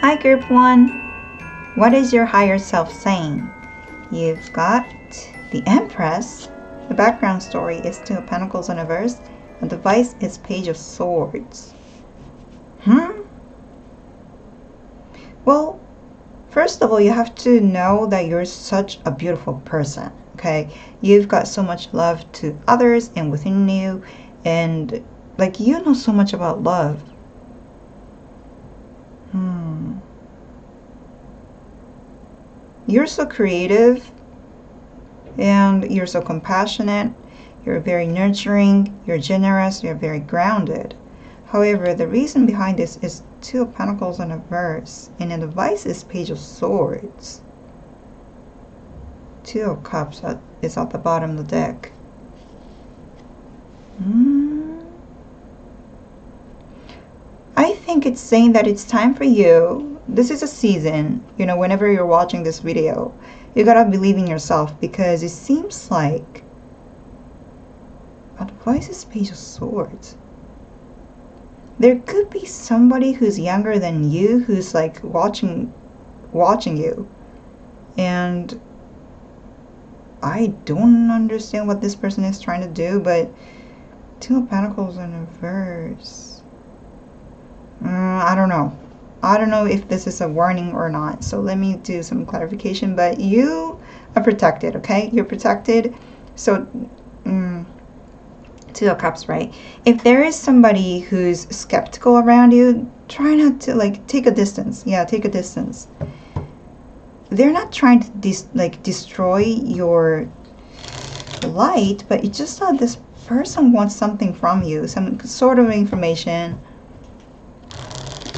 Hi Group 1. What is your higher self saying? You've got the Empress. The background story is Two of Pentacles and a verse. And the device is Page of Swords. Well, first of all, you have to know that you're such a beautiful person. Okay? You've got so much love to others and within you. And like, you know so much about love. You're so creative and you're so compassionate. You're very nurturing, you're generous, you're very grounded. However, the reason behind this is Two of Pentacles and a verse, and the device is Page of Swords. Two of Cups is at the bottom of the deck. I think it's saying that it's time for you. This is a season, you know, whenever you're watching this video, you gotta believe in yourself, because it seems like advice is Page of Swords. There could be somebody who's younger than you who's like watching you, and I don't understand what this person is trying to do, but Two of Pentacles in reverse. I don't know. I don't know if this is a warning or not, so let me do some clarification. But you are protected, okay? You're protected. So Two of Cups, right? If there is somebody who's skeptical around you, try not to, like, take a distance. Yeah, take a distance. They're not trying to destroy your light, but it's just that this person wants something from you, some sort of information.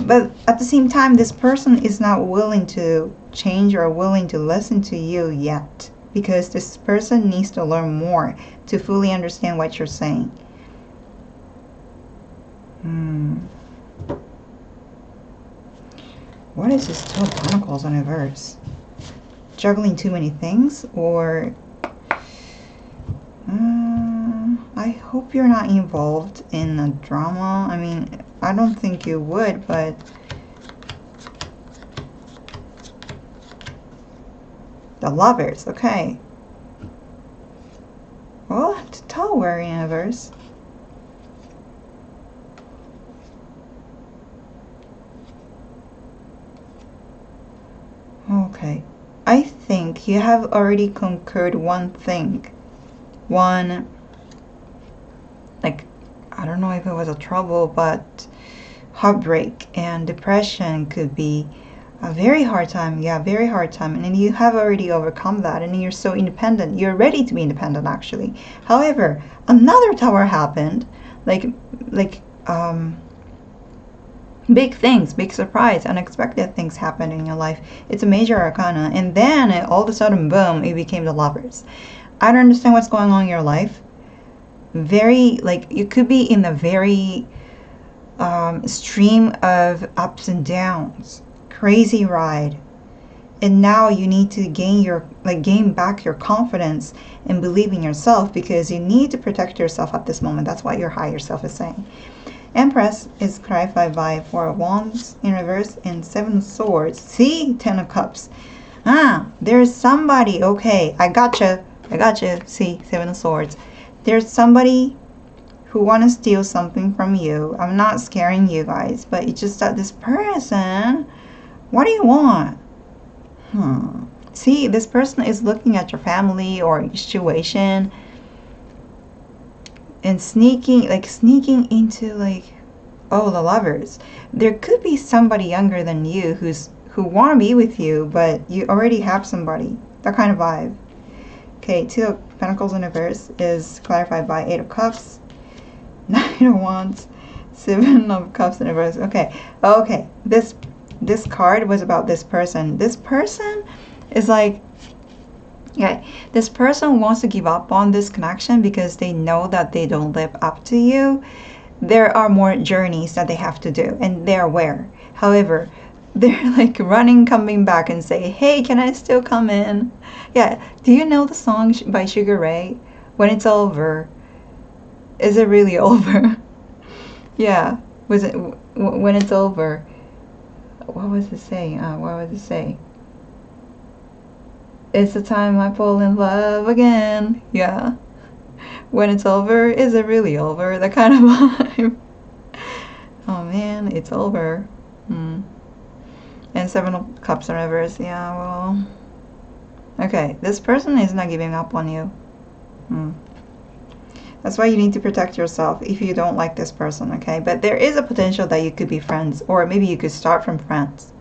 But at the same time, this person is not willing to change or willing to listen to you yet, because this person needs to learn more to fully understand what you're saying. What is this Two of Pentacles in reverse? Juggling too many things, or I hope you're not involved in a drama. I mean, I don't think you would, but the Lovers, okay. Well, to Tower in reverse. Okay. I think you have already conquered one thing. One, like, I don't know if it was a trouble, but heartbreak and depression could be a very hard time. Yeah, very hard time. And then you have already overcome that, and you're so independent. You're ready to be independent, actually. However, another Tower happened, big things, big surprise, unexpected things happened in your life. It's a major arcana, and then all of a sudden, boom, it became the Lovers. I don't understand what's going on in your life. Very, like, you could be in a very stream of ups and downs, crazy ride, and now you need to gain back your confidence and believe in yourself, because you need to protect yourself at this moment. That's what your higher self is saying. Empress is clarified by Four of Wands in reverse and Seven of Swords. See, Ten of Cups. There's somebody. Okay, I gotcha. See, Seven of Swords. There's somebody who want to steal something from you. I'm not scaring you guys, but it's just that this person, what do you want? See, this person is looking at your family or your situation and sneaking into, like, oh, the Lovers. There could be somebody younger than you who want to be with you, but you already have somebody. That kind of vibe. Okay, Two of Pentacles in reverse is clarified by Eight of Cups, Nine of Wands, Seven of Cups in reverse. Okay. This card was about this person. This person is like, yeah, this person wants to give up on this connection because they know that they don't live up to you. There are more journeys that they have to do, and they're aware. However, they're like running, coming back and say, hey, can I still come in? Yeah, do you know the song by Sugar Ray? When it's over. Is it really over? Yeah, was it when it's over? what was it saying? What was it say? It's the time I fall in love again. Yeah. When it's over, is it really over? That kind of vibe. Oh man, it's over. Hmm. And Seven of Cups in reverse. Yeah, well. Okay, this person is not giving up on you. Hmm. That's why you need to protect yourself if you don't like this person, okay? But there is a potential that you could be friends, or maybe you could start from friends.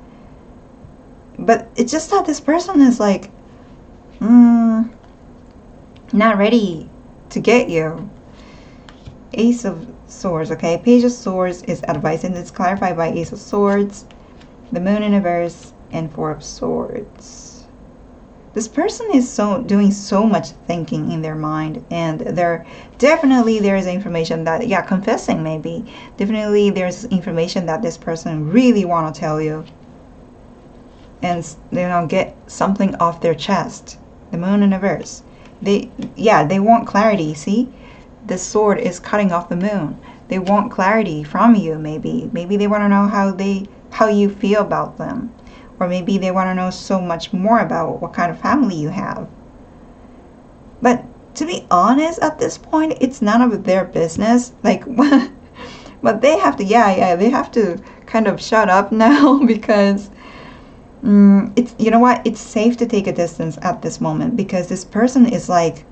But it's just that this person is like, not ready to get you. Ace of Swords, okay? Page of Swords is advice, and it's clarified by Ace of Swords, the Moon in reverse, and Four of Swords. This person is doing so much thinking in their mind, and definitely there's information that, yeah, confessing maybe. Definitely there's information that this person really want to tell you. And, get something off their chest. The Moon in reverse. They want clarity, see? The sword is cutting off the moon. They want clarity from you, maybe. Maybe they want to know how you feel about them. Or maybe they want to know so much more about what kind of family you have. But to be honest, at this point, it's none of their business. Like, but they have to, they have to kind of shut up now because it's, you know what, it's safe to take a distance at this moment because this person is like,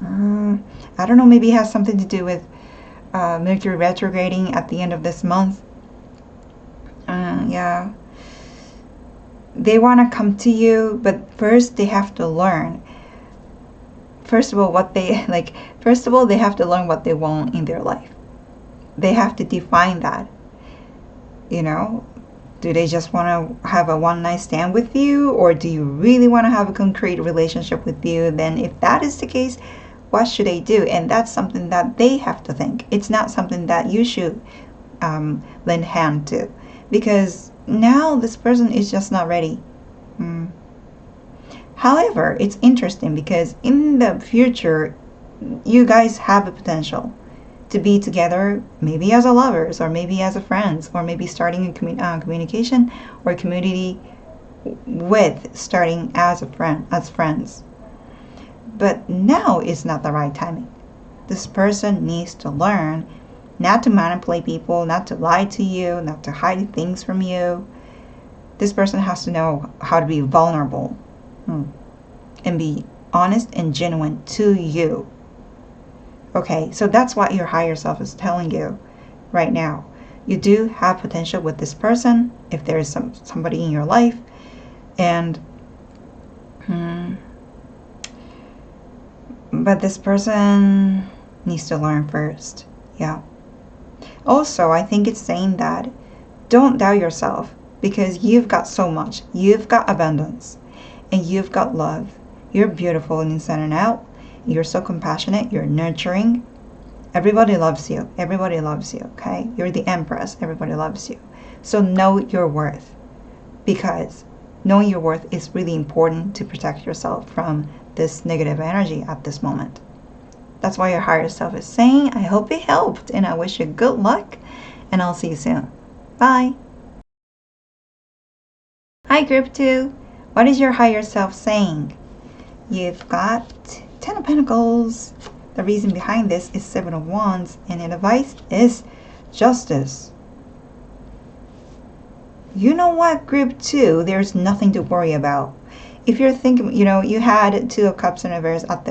I don't know, maybe it has something to do with Mercury retrograding at the end of this month. Yeah. They want to come to you, but first they have to learn. First of all, they have to learn what they want in their life. They have to define that. Do they just want to have a one-night stand with you, or do you really want to have a concrete relationship with you? Then if that is the case, what should they do? And that's something that they have to think. It's not something that you should lend hand to, because now this person is just not ready. However, it's interesting because in the future, you guys have a potential to be together, maybe as a lovers, or maybe as a friends, or maybe starting a communication or community with starting as friends. But now is not the right timing. This person needs to learn not to manipulate people, not to lie to you, not to hide things from you. This person has to know how to be vulnerable and be honest and genuine to you. Okay, so that's what your higher self is telling you right now. You do have potential with this person if there is somebody in your life, and but this person needs to learn first. Yeah. Also, I think it's saying that don't doubt yourself, because you've got so much. You've got abundance and you've got love. You're beautiful inside and out. You're so compassionate. You're nurturing. Everybody loves you. Everybody loves you, okay? You're the Empress. Everybody loves you. So know your worth, because knowing your worth is really important to protect yourself from this negative energy at this moment. That's why your higher self is saying. I hope it helped, and I wish you good luck, and I'll see you soon. Bye. Hi, Group 2. What is your higher self saying? You've got Ten of Pentacles. The reason behind this is Seven of Wands, and the advice is justice. You know what, Group 2? There's nothing to worry about. If you're thinking, you had Two of Cups in reverse at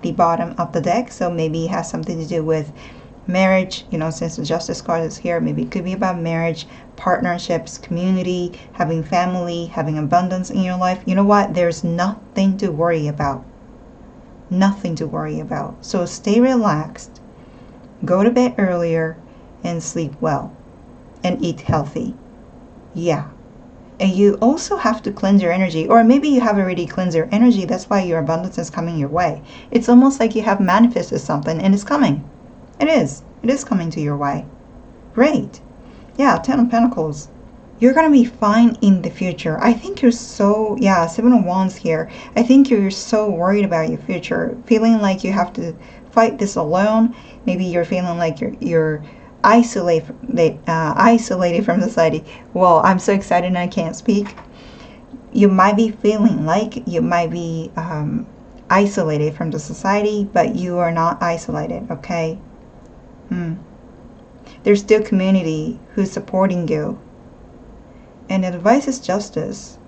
the bottom of the deck, so maybe it has something to do with marriage. Since the Justice card is here, maybe it could be about marriage, partnerships, community, having family, having abundance in your life. You know what? There's nothing to worry about. Nothing to worry about. So stay relaxed, go to bed earlier, and sleep well, and eat healthy. Yeah. And you also have to cleanse your energy, or maybe you have already cleansed your energy. That's why your abundance is coming your way. It's almost like you have manifested something and it's coming. It is coming to your way. Great. Yeah, Ten of Pentacles. You're going to be fine in the future. I think you're so, Seven of Wands here. I think you're so worried about your future, feeling like you have to fight this alone. Maybe you're feeling like you're isolated from society. Well, I'm so excited and I can't speak. You might be feeling like you might be isolated from the society, but you are not isolated, okay? There's still community who's supporting you. And advice is justice.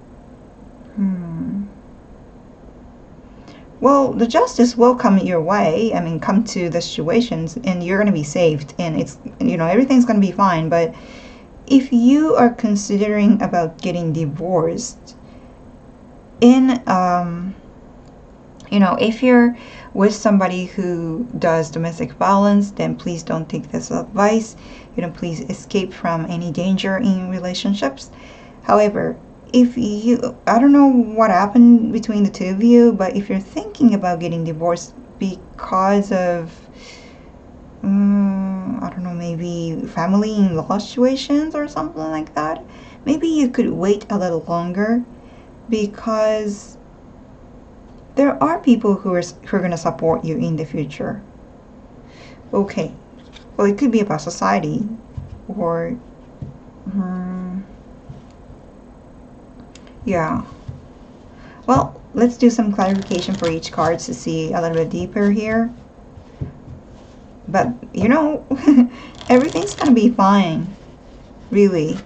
Well, the justice will come your way. I mean, come to the situations, and you're going to be saved, and it's, everything's going to be fine. But if you are considering about getting divorced, if you're with somebody who does domestic violence, then please don't take this advice. Please escape from any danger in relationships. However, I don't know what happened between the two of you, but if you're thinking about getting divorced because of, I don't know, maybe family-in-law situations or something like that, maybe you could wait a little longer, because there are people who are going to support you in the future. Okay, well, it could be about society, or yeah. Well, let's do some clarification for each card to see a little bit deeper here. But, everything's going to be fine. Really.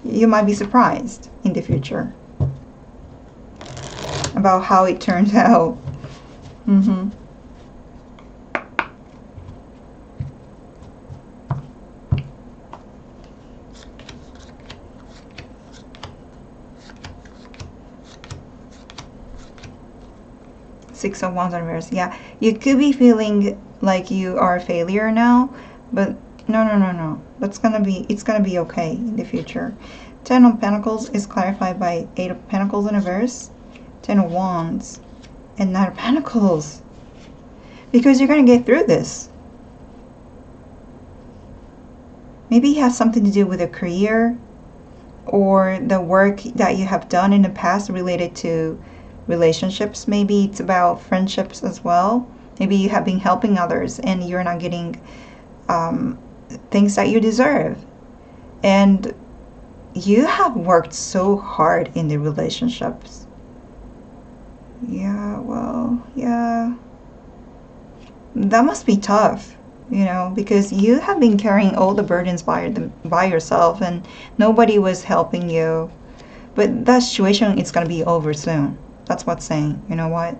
You might be surprised in the future about how it turns out. Six of Wands in reverse. Yeah, you could be feeling like you are a failure now, but no. It's gonna be okay in the future. Ten of Pentacles is clarified by Eight of Pentacles in reverse, Ten of Wands, and Nine of Pentacles. Because you're gonna get through this. Maybe it has something to do with a career, or the work that you have done in the past related to relationships. Maybe it's about friendships as well. Maybe you have been helping others and you're not getting things that you deserve, and you have worked so hard in the relationships. Yeah, well, yeah, that must be tough, because you have been carrying all the burdens by yourself, and nobody was helping you. But that situation is going to be over soon. That's what's saying. You know what?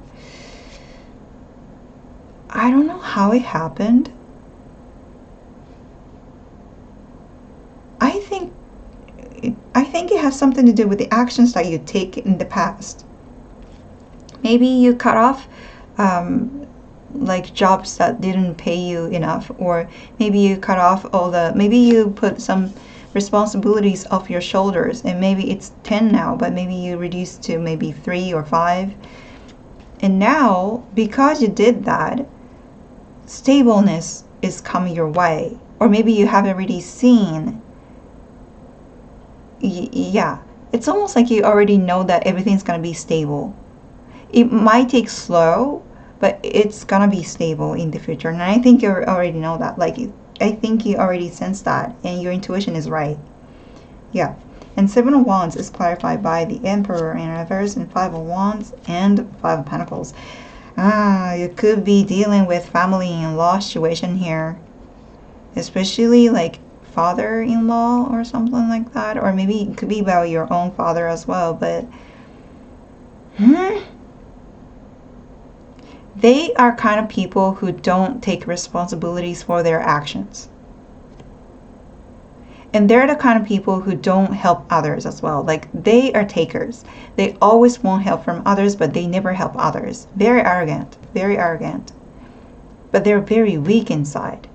I don't know how it happened. I think it has something to do with the actions that you take in the past. Maybe you cut off like jobs that didn't pay you enough, or maybe you cut off maybe you put some responsibilities off your shoulders, and maybe it's 10 now, but maybe you reduced to maybe 3 or 5. And now, because you did that, stableness is coming your way. Or maybe you have already seen, yeah, it's almost like you already know that everything's going to be stable. It might take slow, but it's going to be stable in the future. And I think you already know that. Like, I think you already sense that, and your intuition is right. Yeah. And Seven of Wands is clarified by the Emperor in reverse, and Five of Wands and Five of Pentacles. You could be dealing with family-in-law situation here, especially like father-in-law or something like that, or maybe it could be about your own father as well. But they are kind of people who don't take responsibilities for their actions. And they're the kind of people who don't help others as well. Like, they are takers. They always want help from others, but they never help others. Very arrogant. Very arrogant. But they're very weak inside.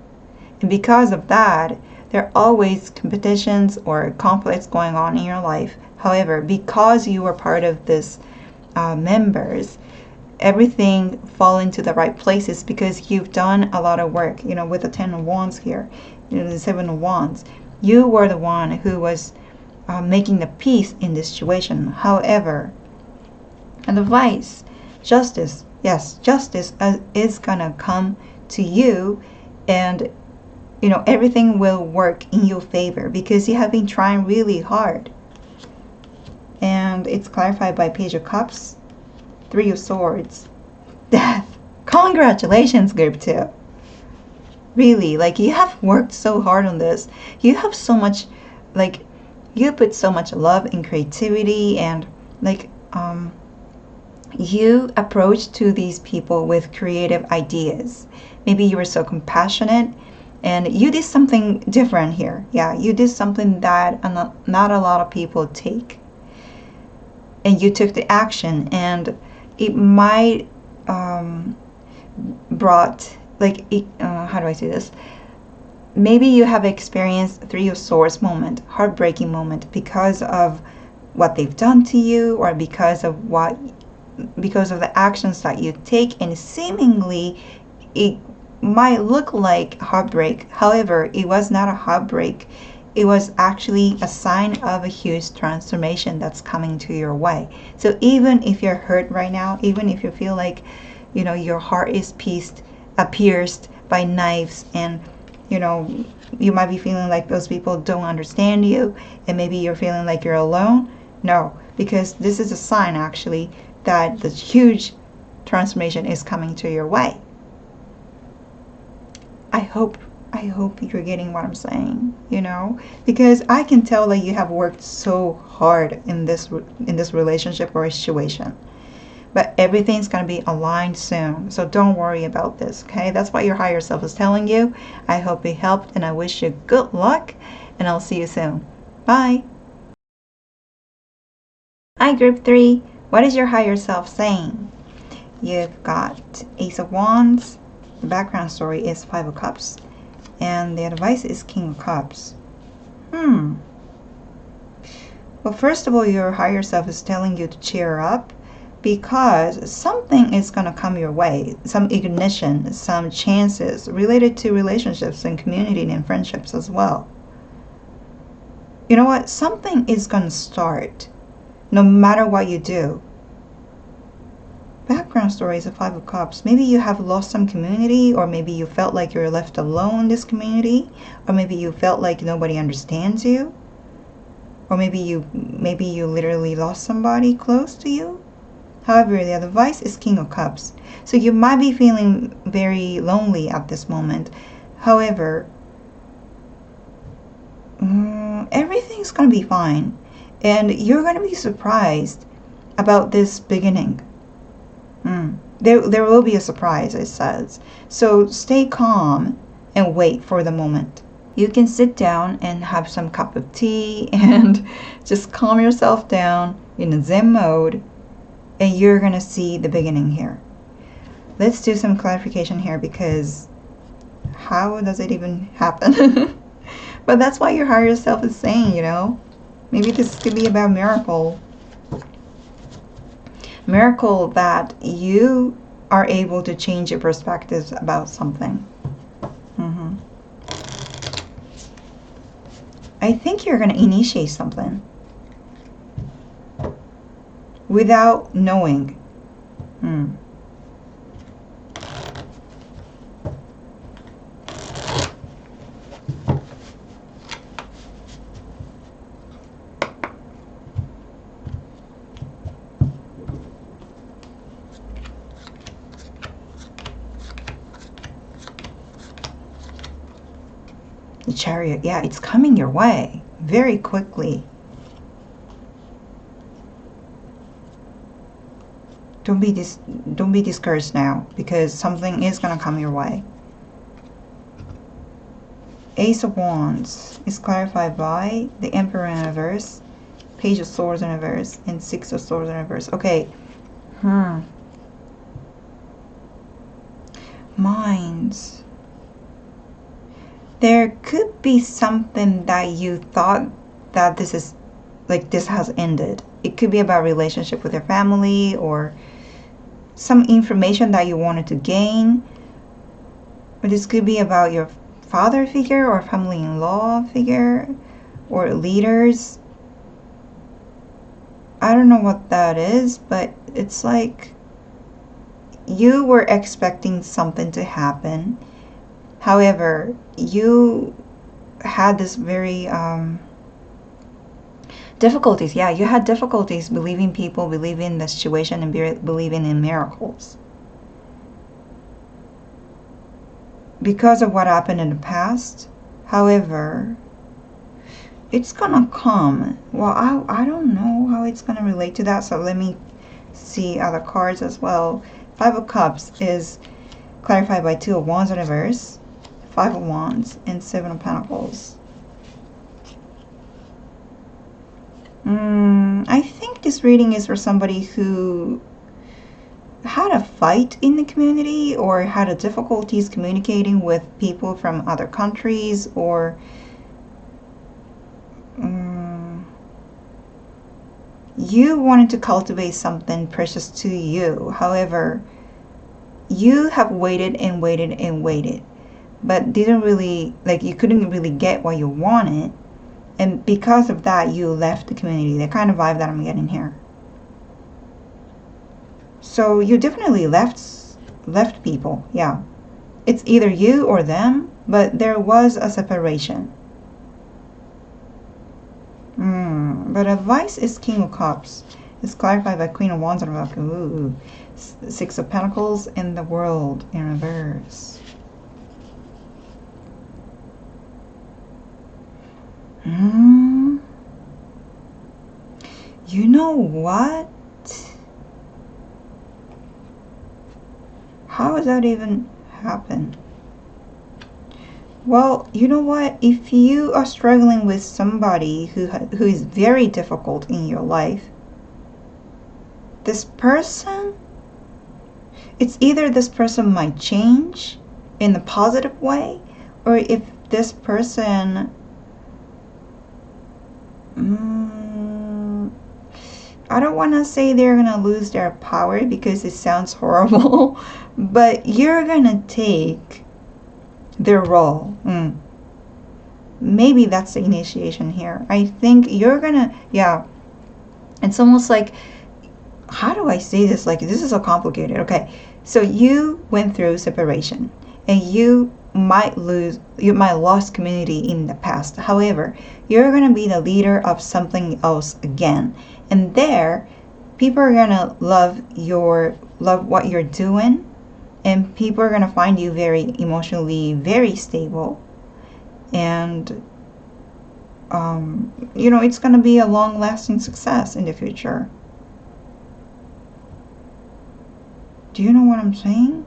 And because of that, there are always competitions or conflicts going on in your life. However, because you are part of this members, everything fall into the right places because you've done a lot of work. With the Ten of Wands here, the Seven of Wands, you were the one who was making the peace in this situation. However, and advice, justice, yes, justice is gonna come to you, and everything will work in your favor because you have been trying really hard. And it's clarified by Page of Cups, Three of Swords, Death. Congratulations, group 2. Really, like, you have worked so hard on this. You have so much, like, you put so much love and creativity, and like you approach to these people with creative ideas. Maybe you were so compassionate and you did something different here. Yeah, you did something that not a lot of people take, and you took the action, and it might brought, like, how do I say this, maybe you have experienced Three of Swords moment, heartbreaking moment, because of what they've done to you, or because of the actions that you take, and seemingly it might look like heartbreak. However, it was not a heartbreak. It was actually a sign of a huge transformation that's coming to your way. So even if you're hurt right now, even if you feel like, your heart is pierced by knives, and you might be feeling like those people don't understand you, and maybe you're feeling like you're alone. No, because this is a sign actually that the huge transformation is coming to your way. I hope you're getting what I'm saying, because I can tell that you have worked so hard in this relationship or situation. But everything's going to be aligned soon. So don't worry about this, okay? That's what your higher self is telling you. I hope it helped, and I wish you good luck, and I'll see you soon. Bye. Hi, group 3. What is your higher self saying? You've got Ace of Wands. The background story is Five of Cups. And the advice is King of Cups. Well, first of all, your higher self is telling you to cheer up, because something is going to come your way. Some ignition, some chances related to relationships and community and friendships as well. You know what? Something is going to start no matter what you do. Background story is a Five of Cups. Maybe you have lost some community, or maybe you felt like you're left alone in this community, or maybe you felt like nobody understands you, or maybe you literally lost somebody close to you. However, the advice is King of Cups. So you might be feeling very lonely at this moment. However, everything's going to be fine. And you're going to be surprised about this beginning. There will be a surprise, it says. So stay calm and wait for the moment. You can sit down and have some cup of tea and just calm yourself down in a Zen mode, and you're going to see the beginning here. Let's do some clarification here, because how does it even happen? But that's what your higher self is saying, Maybe this could be about miracle. Miracle that you are able to change your perspectives about something. I think you're going to initiate something without knowing. The Chariot, yeah, it's coming your way very quickly. Don't be discouraged now, because something is going to come your way. Ace of Wands is clarified by the Emperor in reverse, Page of Swords in reverse, and Six of Swords in reverse. Okay. Minds. There could be something that you thought that this has ended. It could be about relationship with your family, or some information that you wanted to gain. Or this could be about your father figure or family-in-law figure or leaders. I don't know what that is, but it's like you were expecting something to happen, However, you had this very difficulties. Yeah, you had difficulties believing people, believing the situation, and believing in miracles. Because of what happened in the past. However, it's gonna come. Well, I don't know how it's gonna relate to that, so let me see other cards as well. Five of Cups is clarified by Two of Wands in reverse, Five of Wands, and Seven of Pentacles. I think this reading is for somebody who had a fight in the community or had a difficulties communicating with people from other countries, or you wanted to cultivate something precious to you. However, you have waited and waited and waited, but didn't really, like, you couldn't really get what you wanted, and because of that you left the community. The kind of vibe that I'm getting here. So you definitely left people. Yeah, it's either you or them, but there was a separation. But advice is King of Cups. It's clarified by Queen of Wands in reverse. Ooh. Six of Pentacles in the World in reverse. You know what? How does that even happen? Well, you know what? If you are struggling with somebody who is very difficult in your life, this person, it's either this person might change in the positive way, or if this person, I don't want to say they're going to lose their power because it sounds horrible, but you're going to take their role. Maybe that's the initiation here. I think you're going to, yeah, it's almost like, how do I say this? Like, this is so complicated. Okay, so you went through separation and you might lost community in the past. However, you're going to be the leader of something else again, and there people are going to love what you're doing, and people are going to find you very emotionally very stable, and you know, it's going to be a long-lasting success in the future. Do you know what I'm saying?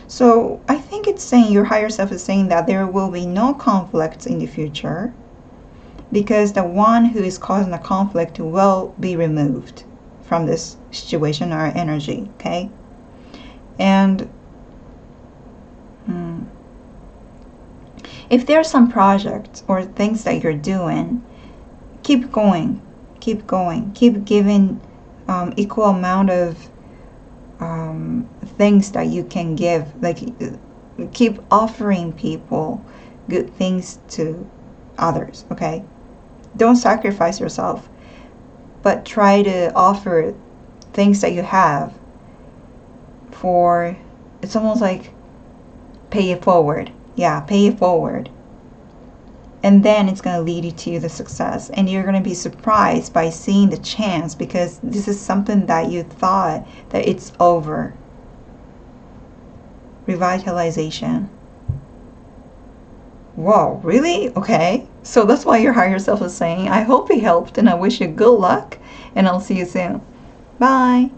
So I think it's saying, your higher self is saying that there will be no conflicts in the future, because the one who is causing the conflict will be removed from this situation or energy. Okay, and if there's some project or things that you're doing, keep going, keep giving equal amount of things that you can give. Like, keep offering people good things to others. Okay, don't sacrifice yourself, but try to offer things that you have for, it's almost like pay it forward. Yeah, pay it forward, and then it's going to lead you to the success, and you're going to be surprised by seeing the chance, because this is something that you thought that it's over. Revitalization. Whoa, really? Okay, so that's why your higher self is saying, I hope it helped, and I wish you good luck, and I'll see you soon. Bye.